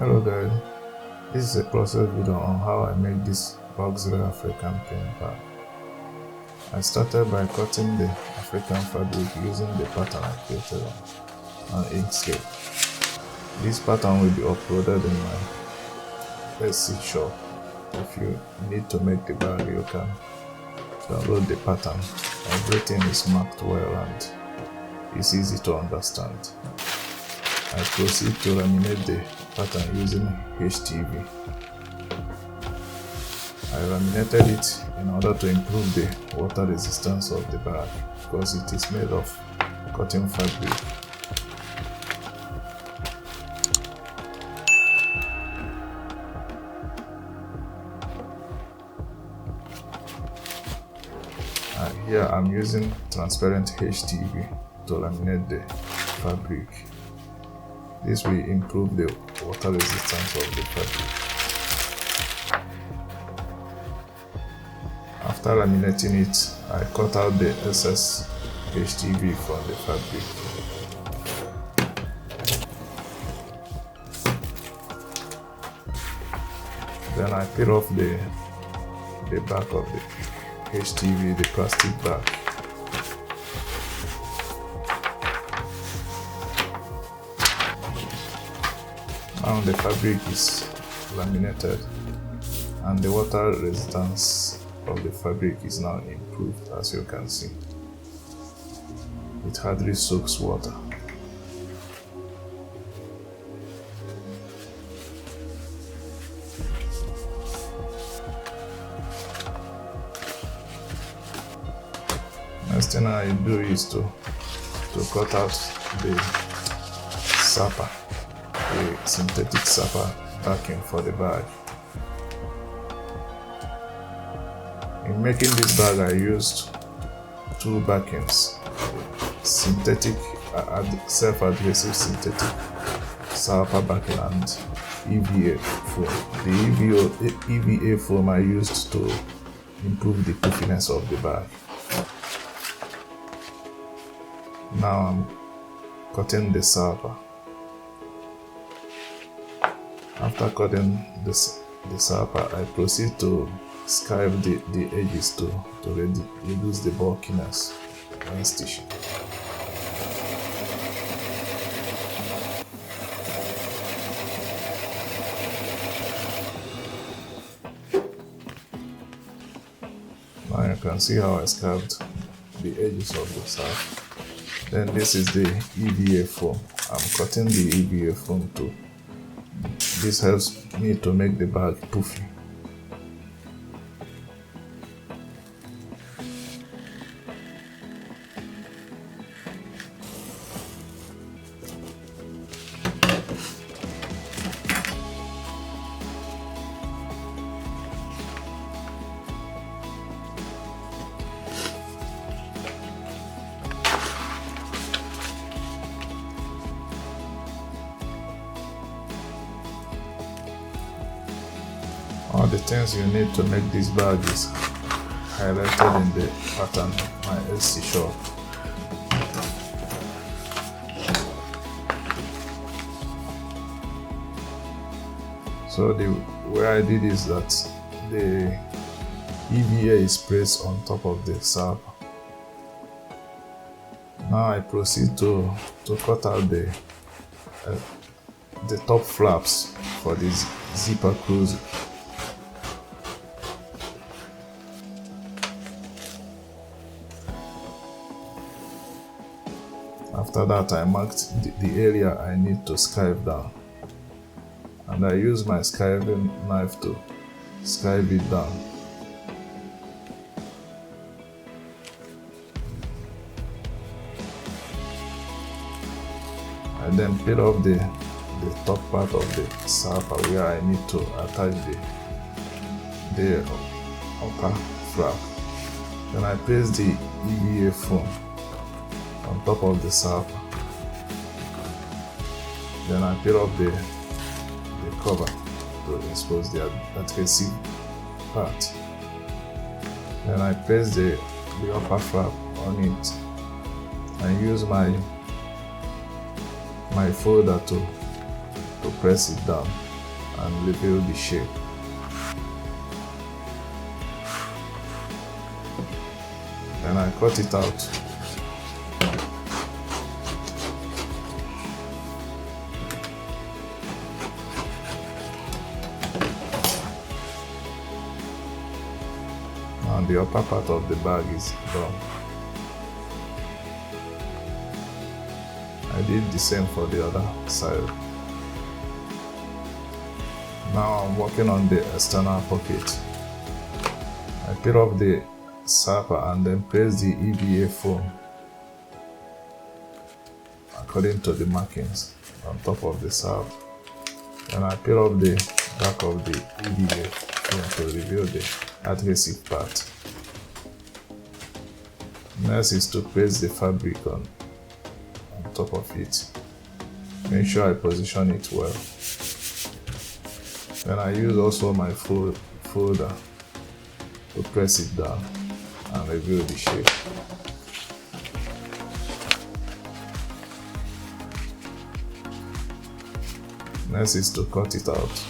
Hello guys, this is a process video on how I make this auxiliary African print bag. I started by cutting the African fabric using the pattern I created on Inkscape. This pattern will be uploaded in my Etsy shop. If you need to make the bag, you can download the pattern. Everything is marked well and it's easy to understand. I proceed to laminate the pattern using HTV. I laminated it in order to improve the water resistance of the bag because it is made of cotton fabric. Here I'm using transparent HTV to laminate the fabric. This will improve the water resistance of the fabric. After laminating it, I cut out the excess HTV from the fabric. Then I peel off the back of the HTV, the plastic bag. Now the fabric is laminated and the water resistance of the fabric is now improved, as you can see. It hardly soaks water. Next thing I do is to cut out the salpa, the synthetic salpa backing for the bag. In making this bag, I used two backings: synthetic self-adhesive synthetic salpa backing and EVA foam. The EVA foam I used to improve the puffiness of the bag. Now I'm cutting the salpa. After cutting the salpa, I proceed to skive the edges to reduce the bulkiness when stitching. Now you can see how I skived the edges of the salpa. Then this is the EVA foam. I'm cutting the EVA foam too. This helps me to make the bag puffy. All the things you need to make this bag is highlighted in the pattern my Etsy shop. So the way I did is that the EVA is placed on top of the salpa. Now I proceed to cut out the top flaps for this zipper closure. After that, I marked the area I need to skive down, and I use my skiving knife to skive it down. I then peel off the top part of the salpa where I need to attach the upper flap. Then I place the EVA foam on top of the salpa. Then I peel off the cover to expose the adhesive part. Then I place the upper flap on it and use my folder to press it down. and reveal the shape. Then I cut it out. And the upper part of the bag is done. I did the same for the other side. Now I'm working on the external pocket. I peel off the salpa and then place the EVA foam according to the markings on top of the salpa. Then I peel off the back of the EVA foam to reveal the adhesive part. Next is to place the fabric on top of it. Make sure I position it well. Then I use also my folder to press it down and reveal the shape. Next is to cut it out,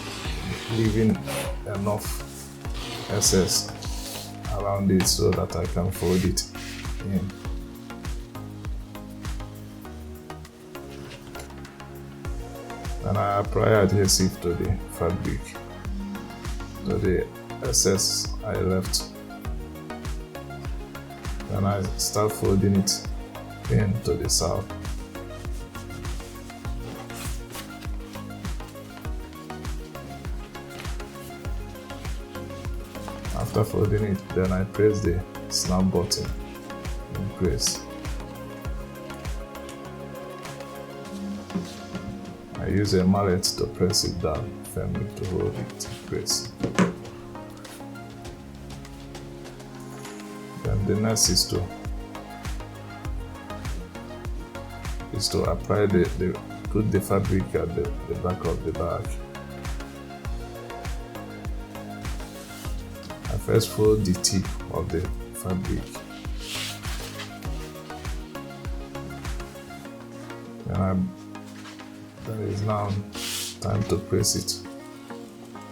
leaving enough excess around it so that I can fold it in. And I apply adhesive to the fabric, to the excess I left. Then I start folding it into the salpa. After folding it, then I press the snap button in place. I use a mallet to press it down firmly to hold it in place. Then the next is to apply put the fabric at the back of the bag. I first fold the tip of the fabric. Then it is now time to press it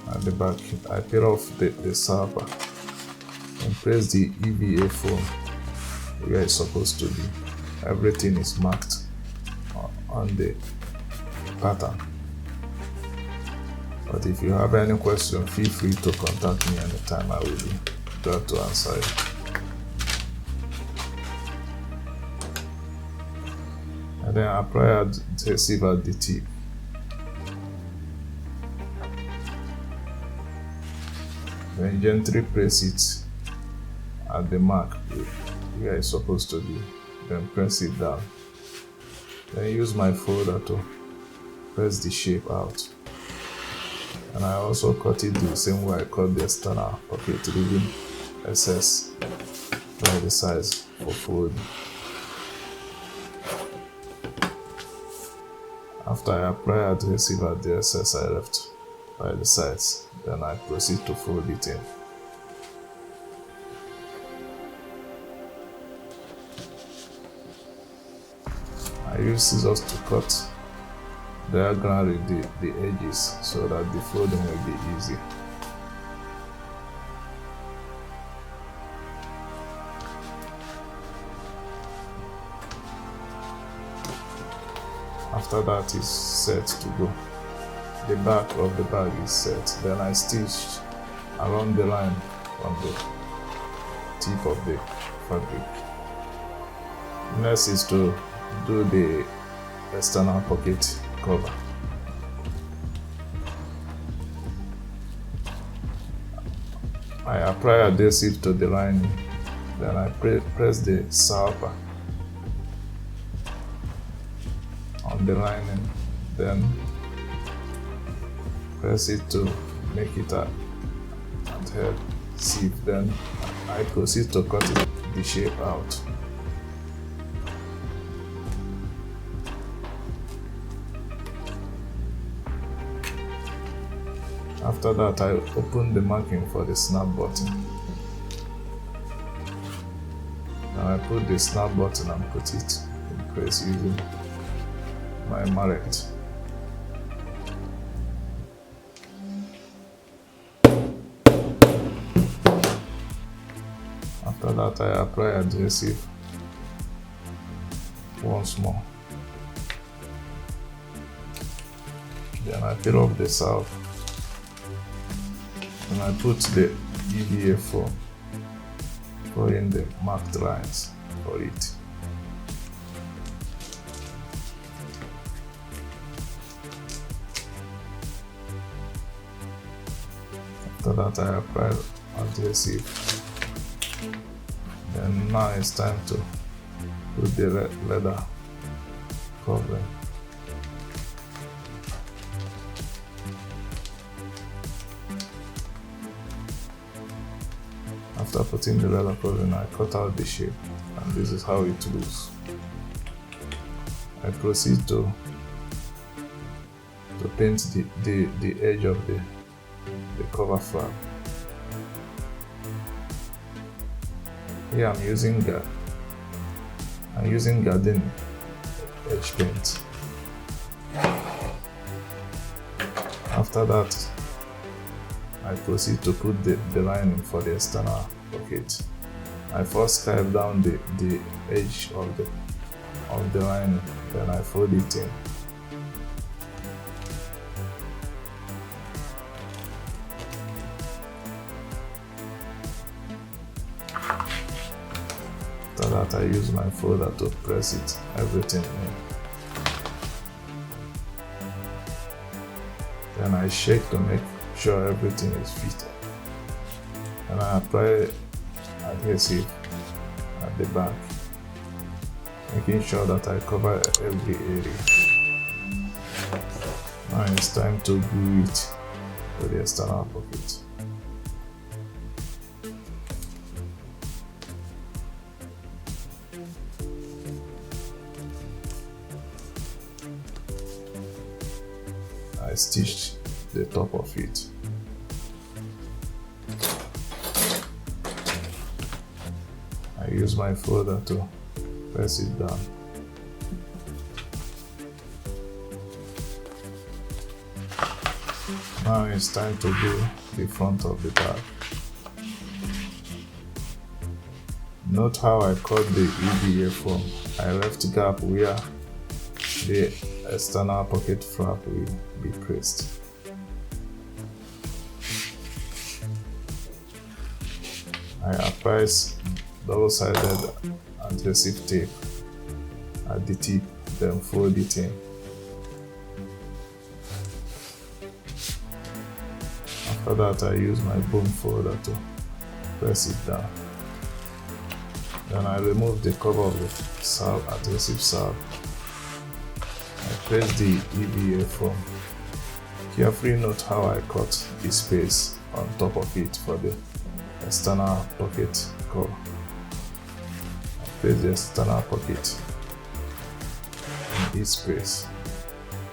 at the back. I peel off the salpa and press the EVA foam where it's supposed to be. Everything is marked on the pattern. But if you have any question, feel free to contact me anytime. I will be glad to answer you. And then apply adhesive at the tip. Then gently press it at the mark where it's supposed to be. Then press it down. Then use my folder to press the shape out. And I also cut it the same way I cut the external pocket, leaving excess by the size for folding. After I apply adhesive at the excess I left by the sides, then I proceed to fold it in. I use scissors to cut diagonally the edges so that the folding will be easy. After that is set to go. The back of the bag is set. Then I stitch along the line from the tip of the fabric. Next is to do the external pocket cover. I apply adhesive to the lining, then I press the salpa on the lining, then press it to make it adhesive. Then I proceed to cut the shape out. After that, I open the marking for the snap button. Now I put the snap button and put it in place using my mallet. After that, I apply adhesive once more. Then I peel off the salve and I put the EVA foam, following the marked lines for it. After that, I apply adhesive. Then now it's time to put the leather covering. After putting the leather covering, I cut out the shape, and this is how it looks. I proceed to paint the edge of the cover flap. Here I'm using garden edge paint. After that, I proceed to put the lining for the external pocket. I first scribe down the edge of the lining, then I fold it in. After that, I use my folder to press everything in. Then I shake to make sure everything is fitted. And I apply adhesive at the back, making sure that I cover every area. Now it's time to glue it to the external pocket. I stitched the top of it. I use my folder to press it down. Now it's time to glue the front of the bag. Note how I cut the EVA foam. I left gap where the external pocket flap will be pressed. I apply double-sided adhesive tape at the tip, then fold it in. After that, I use my boom folder to press it down. Then I remove the cover of the adhesive salve. I press the EVA foam. Carefully note how I cut the space on top of it for the external pocket cover. I place the external pocket in each space.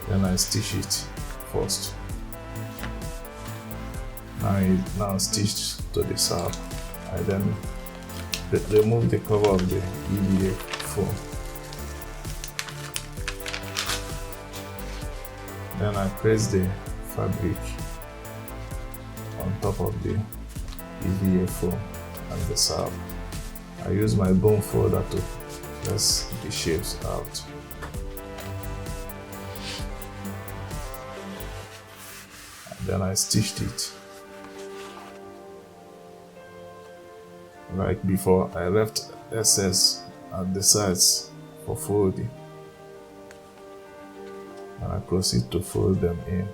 Then I stitch it first. Now stitched to the salve. I then remove the cover of the EVA foam. Then I press the fabric on top of the EVA foam and the salve. I use my bone folder to press the shapes out. And then I stitched it. Like before, I left excess at the sides for folding. And I proceed to fold them in.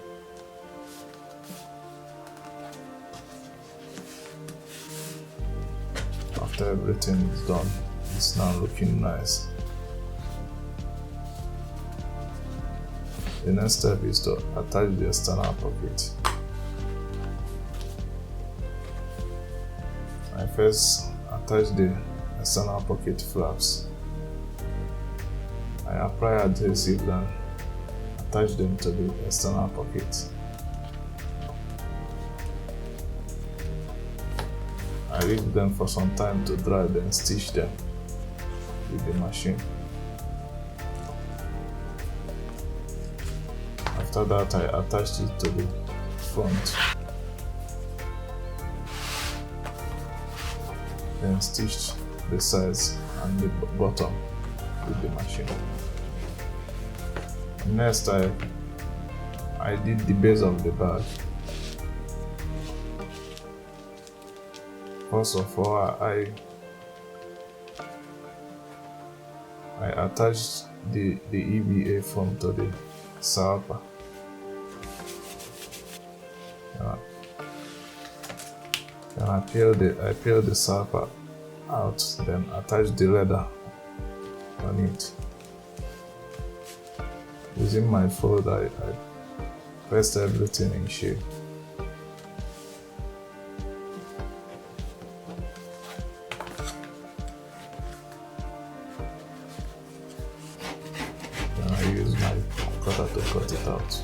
After everything is done, it's now looking nice. The next step is to attach the external pocket. I first attach the external pocket flaps. I apply adhesive, then attach them to the external pocket. I leave them for some time to dry, then stitch them with the machine. After that, I attached it to the front. then stitched the sides and the bottom with the machine. Next, I did the base of the bag. First of all, I attached the EVA foam to the salpa. Then I peeled the salpa out, then attached the leather on it. Using my fold, I pressed everything in shape. Then I use my cutter to cut it out.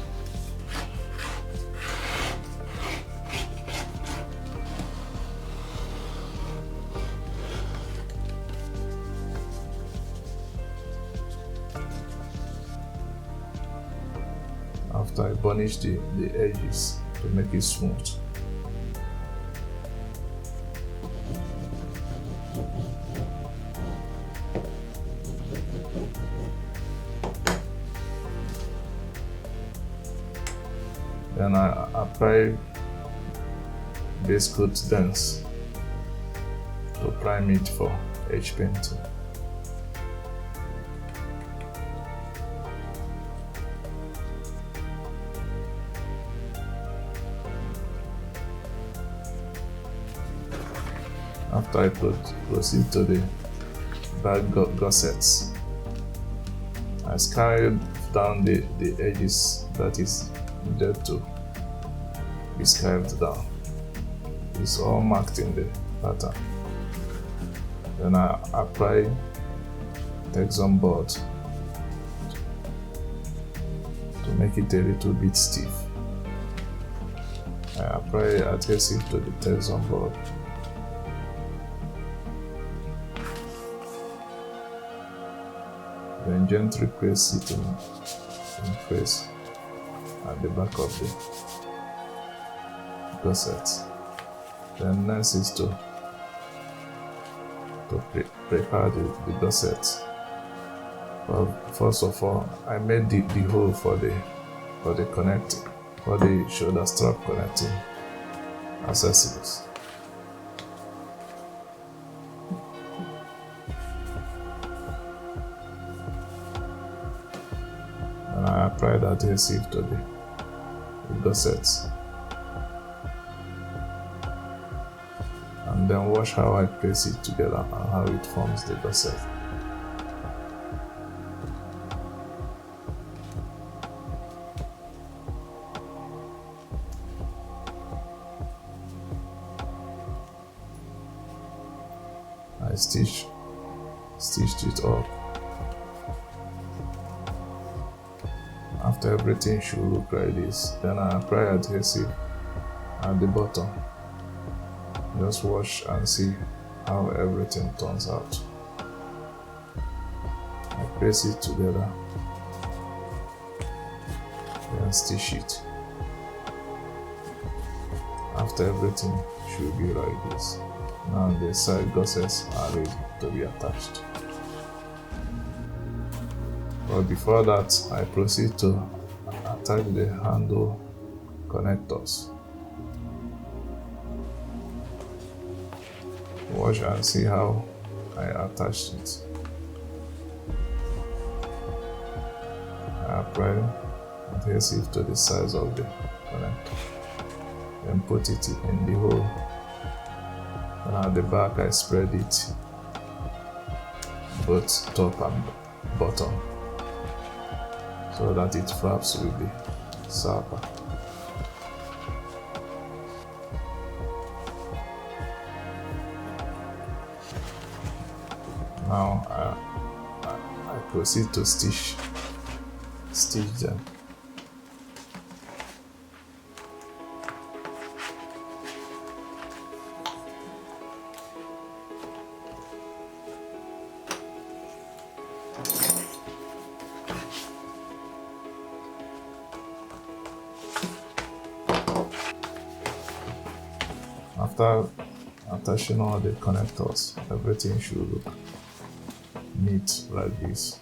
After I burnish the edges to make it smooth. Then I apply base coat dense to prime it for edge painting. After I proceed to the bag gussets, I scaled down the edges that is needed to be scaled down. It's all marked in the pattern. Then I apply texon board to make it a little bit stiff. I apply adhesive to the texon board. Then gently press it in place at the back of the gusset. Then next is to prepare the gusset. Well, first of all, I made the hole for the connecting, for the shoulder strap connecting accessories. And I applied adhesive to the gussets. And then watch how I place it together and how it forms the gusset. I stitched it up. After everything should look like this, then I apply adhesive at the bottom. Just watch and see how everything turns out. I place it together, then stitch it. After everything should be like this. Now the side gussets are ready to be attached. But before that, I proceed to attach the handle connectors. Watch and see how I attach it. I apply adhesive to the sides of the connector, then put it in the hole. And at the back, I spread it both top and bottom so that it flaps with the salpa. Now I proceed to stitch them. After attaching all the connectors, everything should look neat like this.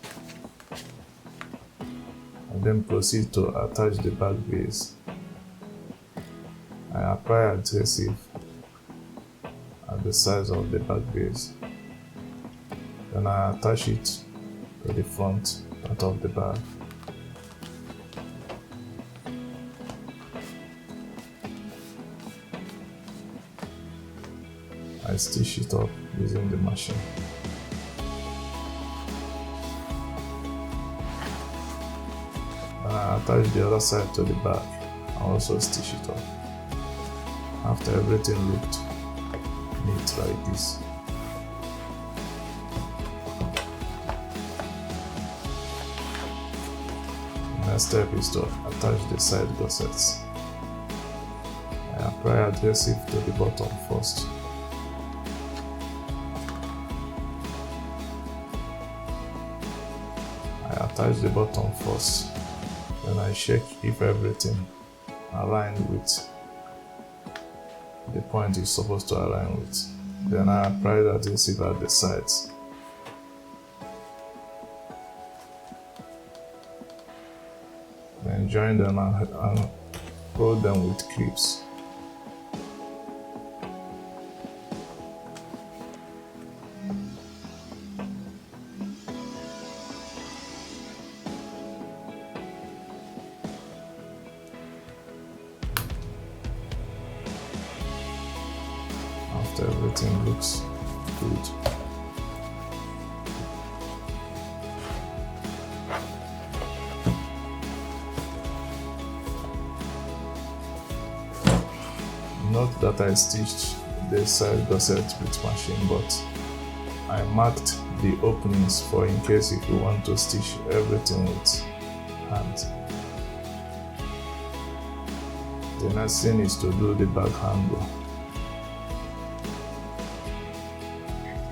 And then proceed to attach the back base. I apply adhesive at the sides of the back base. Then I attach it to the front part of the bag. I stitch it up using the machine. Then I attach the other side to the bag and also stitch it up. After everything looked neat like this. The next step is to attach the side gussets. I apply adhesive to the bottom first. I attach the bottom first, then I check if everything aligns with the point it's supposed to align with. Then I apply the adhesive at the sides. Then join them and hold them with clips. After everything looks good, note that I stitched the side gusset with machine, but I marked the openings for in case if you want to stitch everything with hand. The next thing is to do the back handle.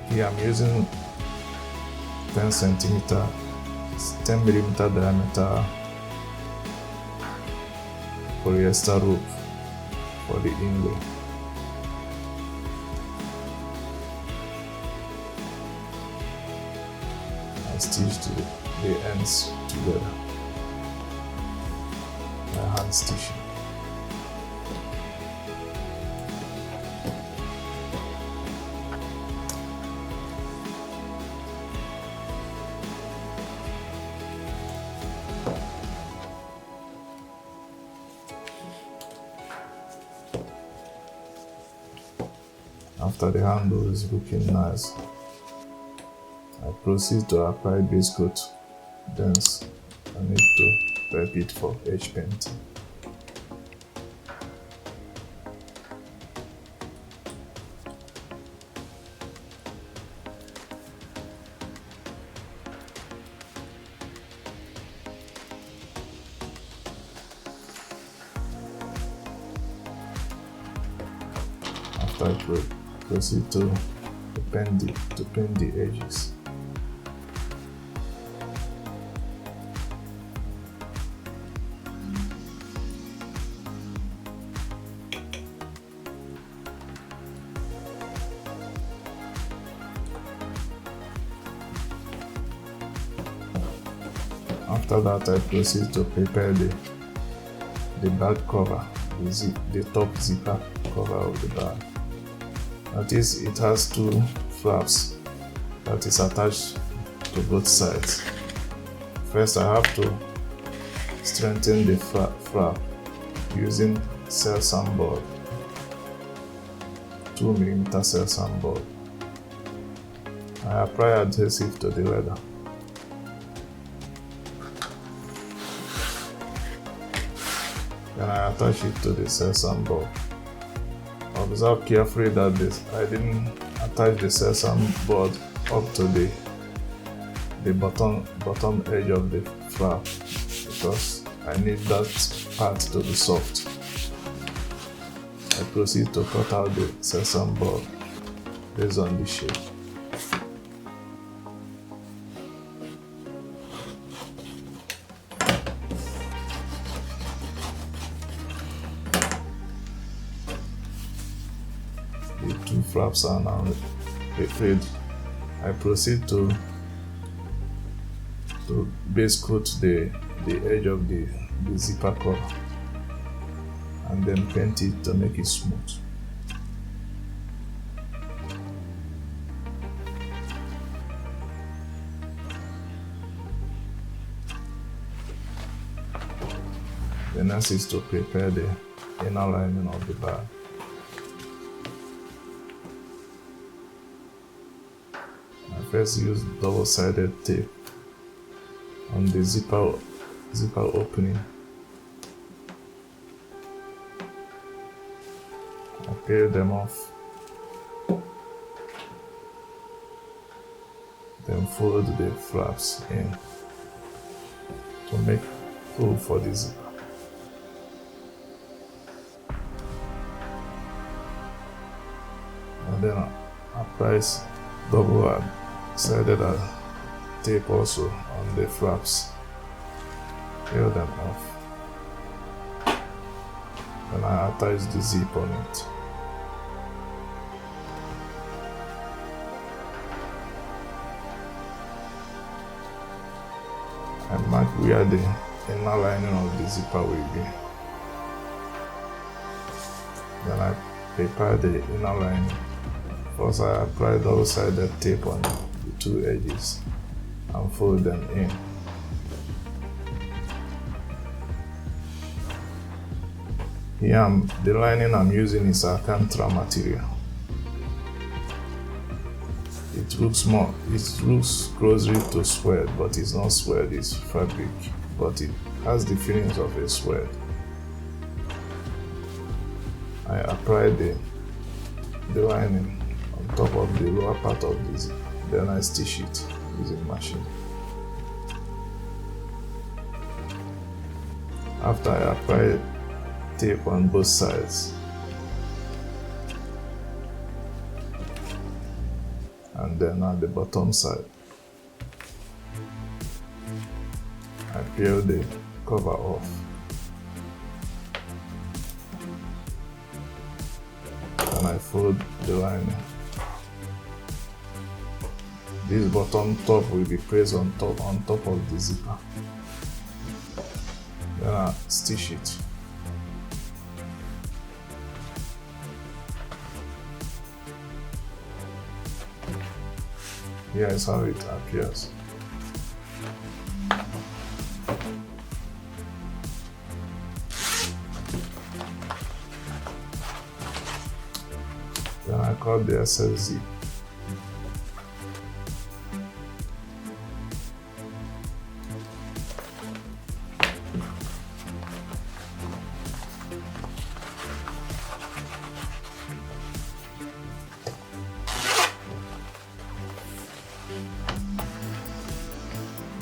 Here I'm using 10 centimeter, 10 millimeter diameter polyester rope for the inlay. I stitched the ends together by hand stitching. After the handle is looking nice, I proceed to apply base coat. Then I need to prep it for edge painting. After I proceed to paint the edges. After that, I proceed to prepare the bag cover, the top zipper cover of the bag. Notice it has two flaps that is attached to both sides. First, I have to strengthen the flap using Cellsan board, 2mm Cellsan board. I apply adhesive to the leather. Then I attach it to the Cellsan board. Observe carefully that I didn't attach the Cellsan board up to the bottom edge of the flap because I need that part to be soft. I proceed to cut out the Cellsan board based on the shape. flaps are now refilled, I proceed to base coat the edge of the zipper cover and then paint it to make it smooth. The next is to prepare the inner lining of the bag. I first use double-sided tape on the zipper opening. I peel them off, then fold the flaps in to make room for the zipper. And then I apply double-sided tape also on the flaps. Peel them off. Then I attach the zip on it. I mark where the inner lining of the zipper will be. Then I prepare the inner lining. First I apply double-sided tape on the two edges and fold them in. Here the lining I'm using is Alcantara material. It looks closely to suede, but it's not suede, it's fabric, but it has the feelings of a suede. I apply the lining on top of the lower part of this, then I stitch it using machine. After I apply tape on both sides, and then at the bottom side, I peel the cover off. And I fold the lining. This bottom top will be placed on top of the zipper. Then I stitch it. Here is how it appears. Then I cut the excess zip.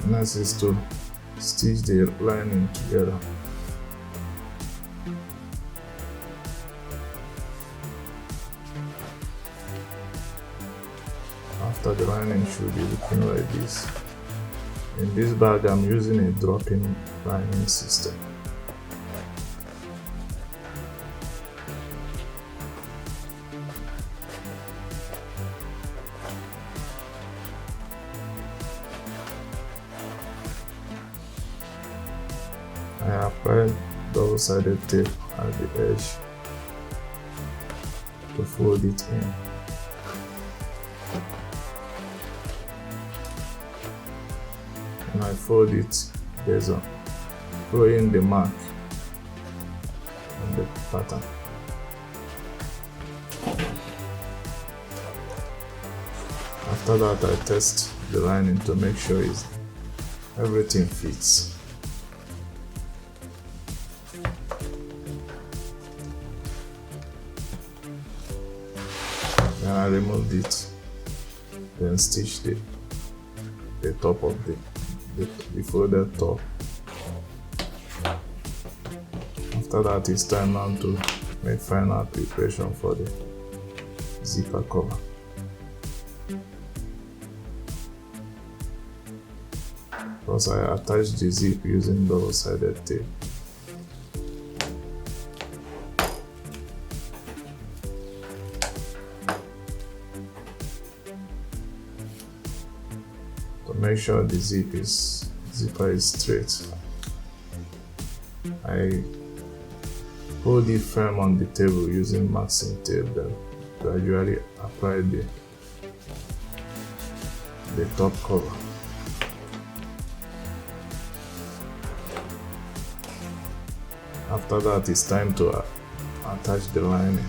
Next is to stitch the lining together. After the lining should be looking like this. In this bag I'm using a drop-in lining system. I apply double-sided tape at the edge to fold it in. And I fold it based on following the mark on the pattern. After that I test the lining to make sure everything fits. Then I removed it, then stitch the top of the folded top. After that, it's time now to make final preparation for the zipper cover. First, I attach the zip using double-sided tape. make sure the zipper is straight. I hold it firm on the table using masking tape, then gradually apply the top cover. After that, it's time to attach the lining.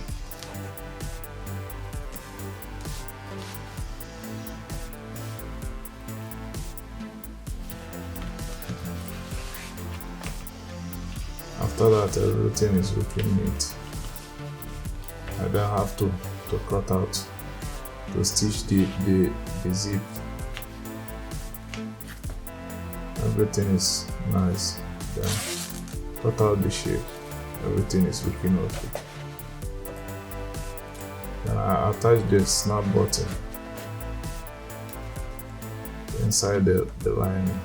After that, everything is looking neat. I then have to cut out to stitch the zip. Everything is nice. Then cut out the shape. Everything is looking okay. Then I attach the snap button inside the lining.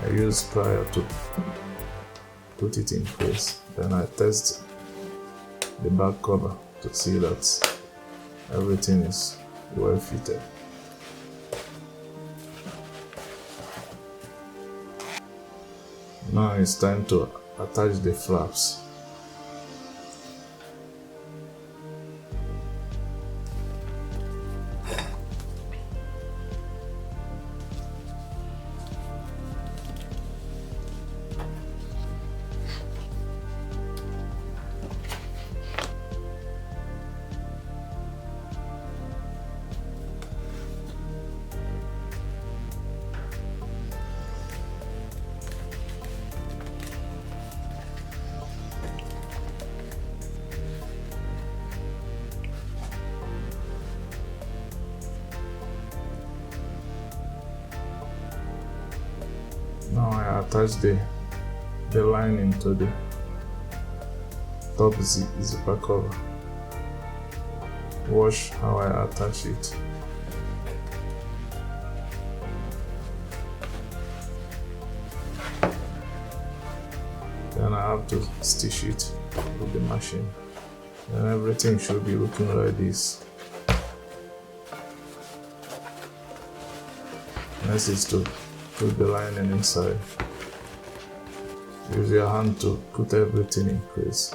I use plier to put it in place. Then I test the back cover to see that everything is well fitted. Now it's time to attach the flaps. Now I attach the lining to the top zipper cover. Watch how I attach it. Then I have to stitch it with the machine. Then everything should be looking like this. Next is to put the lining inside. Use your hand to put everything in place.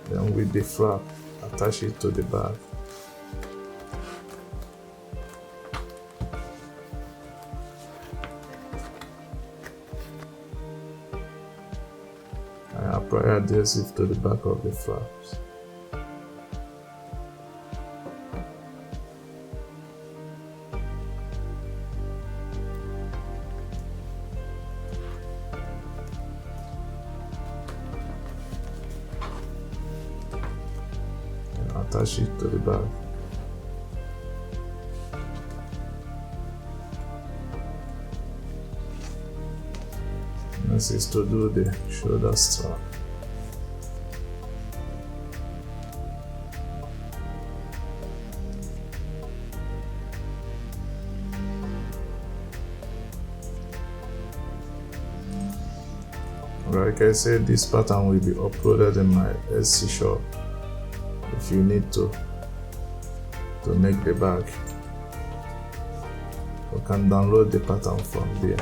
Then with the flap, attach it to the bag. I apply adhesive to the back of the flaps. Attach it to the bag. Next is to do the shoulder strap. Like I said, this pattern will be uploaded in my Etsy shop. If you need to make the bag, you can download the pattern from there.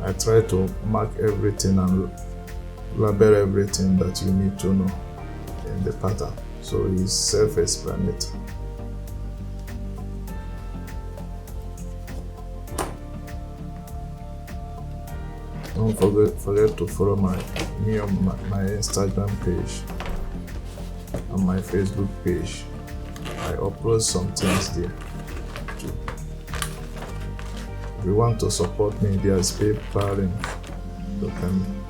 I try to mark everything and label everything that you need to know in the pattern, so it's self-explanatory. Don't forget to follow me on my Instagram page and my Facebook page. I upload some things there too. If you want to support me, there's PayPal link. You can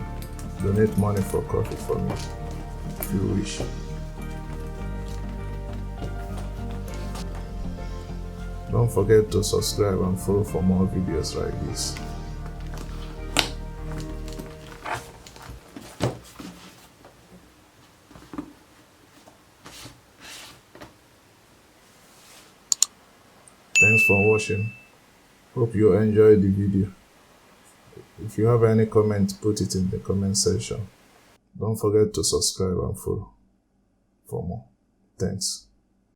donate money for coffee for me if you wish. Don't forget to subscribe and follow for more videos like this. Thanks for watching. Hope you enjoyed the video. If you have any comment, put it in the comment section. Don't forget to subscribe and follow for more. Thanks.